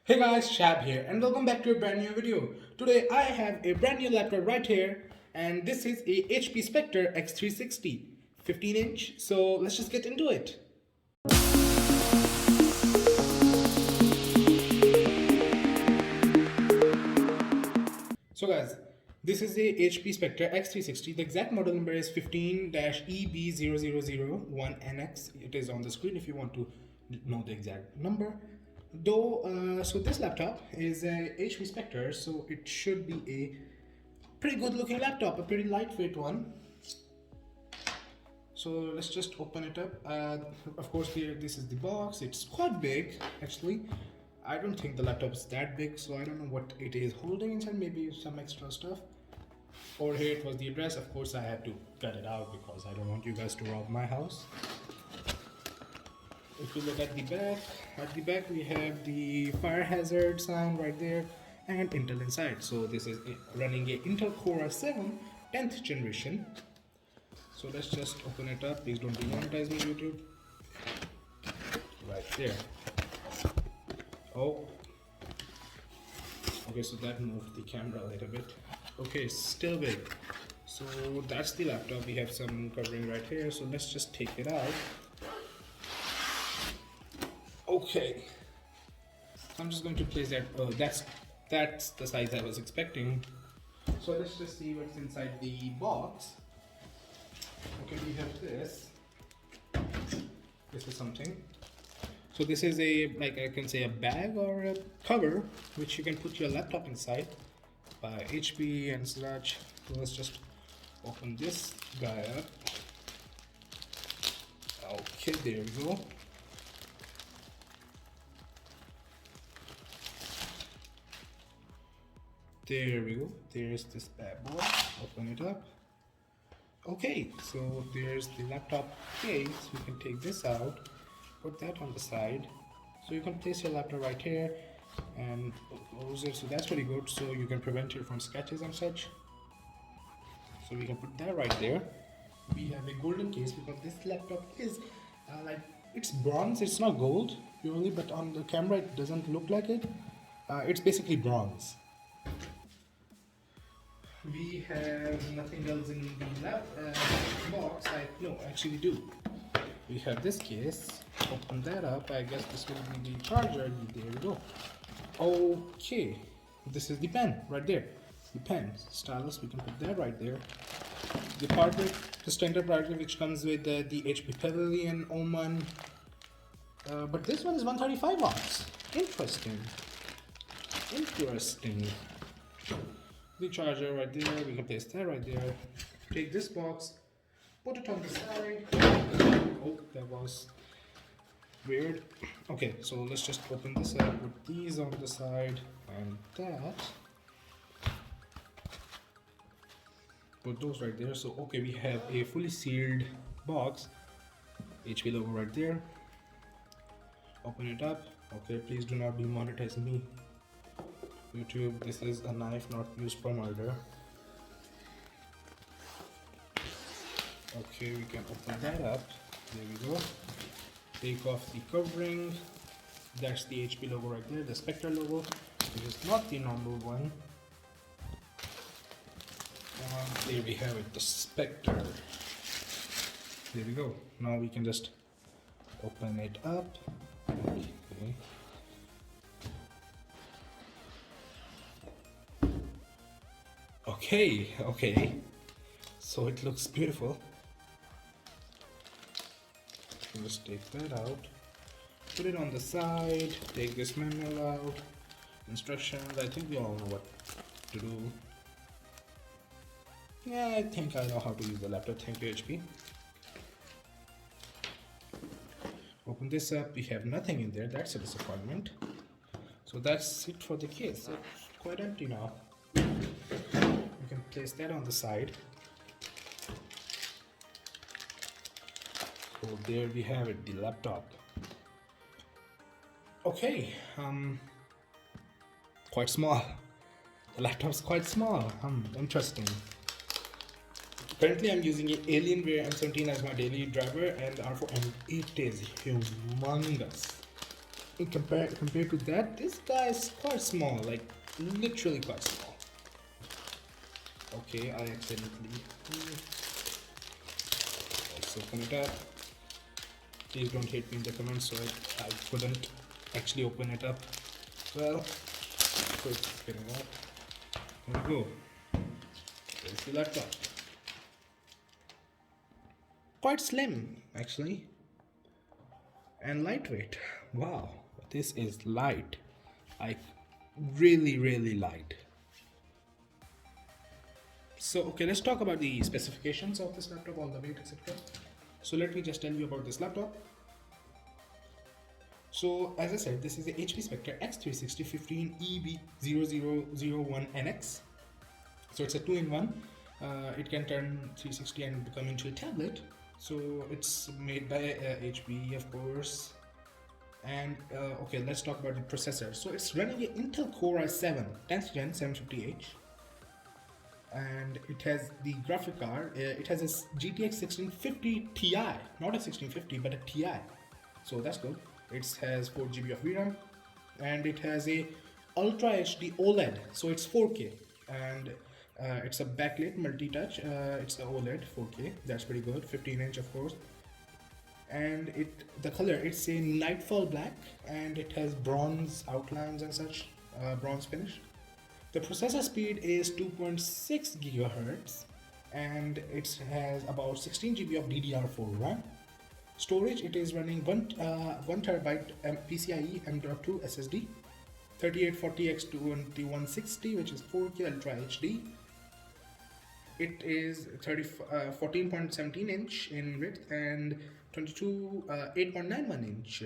Hey guys, Shab here and welcome back to a brand new video. Today I have a brand new laptop right here and this is a HP Spectre x360 15-inch. So let's just get into it. So guys, this is a HP Spectre x360. The exact model number is 15-eb0001nx. It is on the screen if you want to know the exact number. So this laptop is a HP Spectre, so it should be a pretty good looking laptop, a pretty lightweight one. So let's just open it up. Of course, this is the box. It's quite big actually. I don't think the laptop is that big, so I don't know what it is holding inside. Maybe some extra stuff. Over here it was the address. Of course I had to cut it out because I don't want you guys to rob my house. If you look at the back we have the fire hazard sign right there and Intel inside. So this is running a Intel Core i7 10th generation. So let's just open it up. Please don't demonetize me, YouTube. Right there. Oh. Okay, so that moved the camera a little bit. Okay, still big. So that's the laptop. We have some covering right here. So let's just take it out. Okay, I'm just going to place that. Oh, that's the size I was expecting. So let's just see what's inside the box. Okay, we have this. This is something. So this is like I can say a bag or a cover which you can put your laptop inside by HP and such. So let's just open this guy up. Okay, there we go. There we go. There's this bad boy. Open it up. Okay, so there's the laptop case. You can take this out, put that on the side. So you can place your laptop right here and close it. So that's pretty good. So you can prevent it from scratches and such. So we can put that right there. We have a golden case because this laptop is like it's bronze. It's not gold purely, but on the camera it doesn't look like it. It's basically bronze. We have nothing else in the box. No, actually we do. We have this case. Open that up. I guess this will be the charger. There we go. Okay, this is the pen right there. The pen stylus. We can put that right there. The hardware, the standard hardware which comes with the HP Pavilion Oman. But this one is 135 watts. Interesting. The charger right there, we can place that right there. Take this box, put it on the side. Oh, that was weird. Okay, so let's just open this up, put these on the side and that. Put those right there. So okay, we have a fully sealed box. HP logo right there. Open it up. Okay, please do not demonetize me, YouTube. This is a knife not used for murder. Okay, we can open that up. There we go. Take off the covering. That's the HP logo right there, the Spectre logo. It is not the normal one. There we have it, the Spectre. There we go. Now we can just open it up. Okay, so it looks beautiful. Just take that out, put it on the side, take this manual out, instructions. I think we all know what to do. Yeah, I think I know how to use the laptop. Thank you, HP. Open this up. We have nothing in there. That's a disappointment. So that's it for the case. It's quite empty now. You can place that on the side. So there we have it, the laptop. Okay, quite small. The laptop's quite small. Interesting. Currently I'm using Alienware M17 as my daily driver and R4, and it is humongous. compared to that, this guy is quite small, like literally quite small. Okay, I accidentally let's open it up. Please don't hate me in the comments, so I couldn't actually open it up. Well, quick spinning up. Here we go. There's the laptop. Quite slim, actually, and lightweight. Wow, this is light. Like really light. So okay, let's talk about the specifications of this laptop, all the weight, etc. So let me just tell you about this laptop. So as I said, this is a HP Spectre x360 15-eb0001nx. So it's a 2-in-1. It can turn 360 and become into a tablet. So it's made by HP, of course. And okay, let's talk about the processor. So it's running an Intel Core i7 10th Gen 750H. And it has the graphic card. It has a GTX 1650 Ti, not a 1650 but a Ti. So that's good. It has 4 GB of VRAM, and it has a Ultra HD OLED. So it's 4K, and it's a backlit multi-touch. It's the OLED 4K. That's pretty good. 15-inch, of course. And the color, it's a Nightfall black, and it has bronze outlines and such, bronze finish. The processor speed is 2.6 GHz, and it has about 16 GB of DDR4 RAM. Storage, it is running 1 TB PCIe M.2 SSD, 3840x2160, which is 4K Ultra HD. It is 14.17 inch in width and 8.91 inch.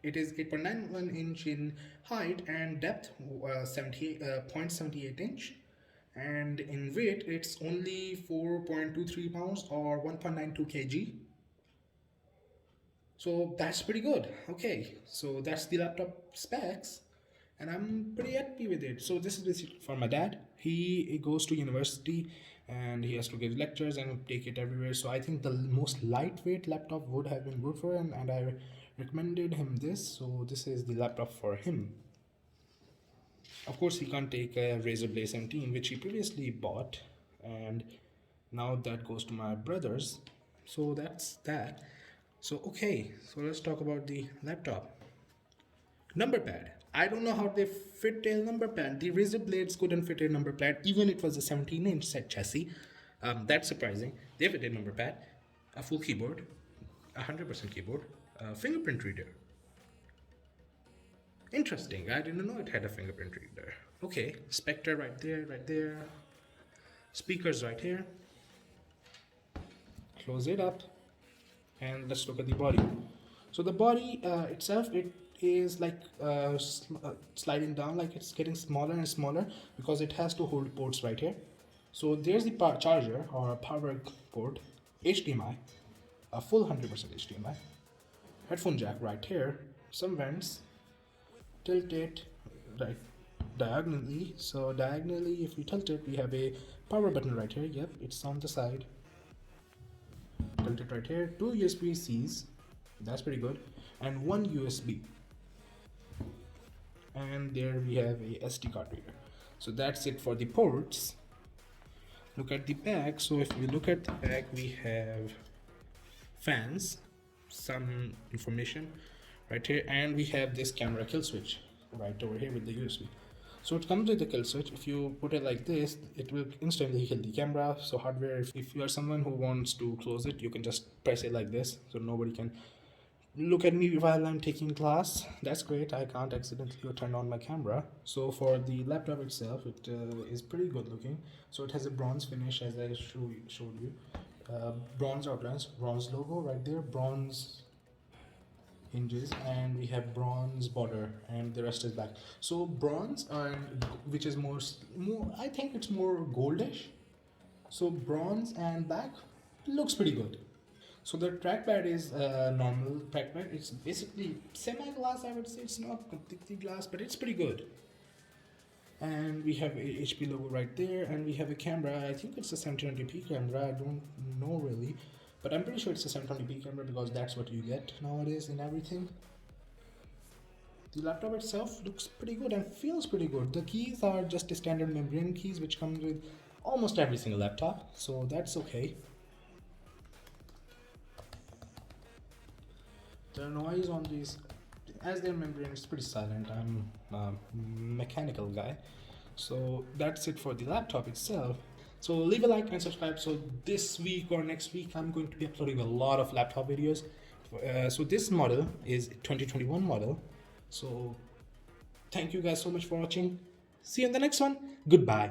It is 8.91 inch in height, and depth 0.78 inch, and in weight it's only 4.23 pounds or 1.92 kg. So that's pretty good. Okay, so that's the laptop specs, and I'm pretty happy with it. So this is basically for my dad. He goes to university and he has to give lectures and take it everywhere. So I think the most lightweight laptop would have been good for him, and I recommended him this. So this is the laptop for him. Of course, he can't take a Razer Blade 17, which he previously bought, and now that goes to my brothers. So that's that. So okay, so let's talk about the laptop. Number pad. I don't know how they fit a number pad. The Razer Blades couldn't fit a number pad, even it was a 17-inch set chassis. That's surprising. They fit a number pad, a full keyboard, 100% keyboard, fingerprint reader. Interesting. I didn't know it had a fingerprint reader. Okay, Spectre right there. Speakers right here. Close it up, and let's look at the body. So the body itself, it is like sliding down, like it's getting smaller and smaller because it has to hold ports right here. So there's the charger or power port, HDMI, a full 100% HDMI, headphone jack right here, some vents, tilt it right diagonally. So diagonally, if we tilt it, we have a power button right here. Yep, it's on the side. Tilt it right here. 2 USB-Cs, that's pretty good, and 1 USB. And there we have a SD card reader. So that's it for the ports. Look at the back. So if we look at the back, we have fans, some information right here, and we have this camera kill switch right over here with the USB. So it comes with the kill switch. If you put it like this, it will instantly kill the camera. So hardware, if you are someone who wants to close it, you can just press it like this, so nobody can look at me while I'm taking class. That's great. I can't accidentally turn on my camera. So for the laptop itself, it is pretty good looking. So it has a bronze finish, as I showed you. Bronze outlines, bronze logo right there, bronze hinges, and we have bronze border, and the rest is black. So bronze, and which is more I think it's more goldish. So bronze and black looks pretty good. So the trackpad is normal trackpad. It's basically semi-glass, I would say. It's not completely glass, but it's pretty good. And we have a HP logo right there, and we have a camera. I think it's a 720p camera. I don't know really, but I'm pretty sure it's a 720p camera because that's what you get nowadays in everything. The laptop itself looks pretty good and feels pretty good. The keys are just standard membrane keys which comes with almost every single laptop, so that's okay. The noise on these, as their membrane is pretty silent, I'm a mechanical guy, so that's it for the laptop itself. So leave a like and subscribe. So this week or next week I'm going to be uploading a lot of laptop videos. So this model is 2021 model. So thank you guys so much for watching. See you in the next one. Goodbye.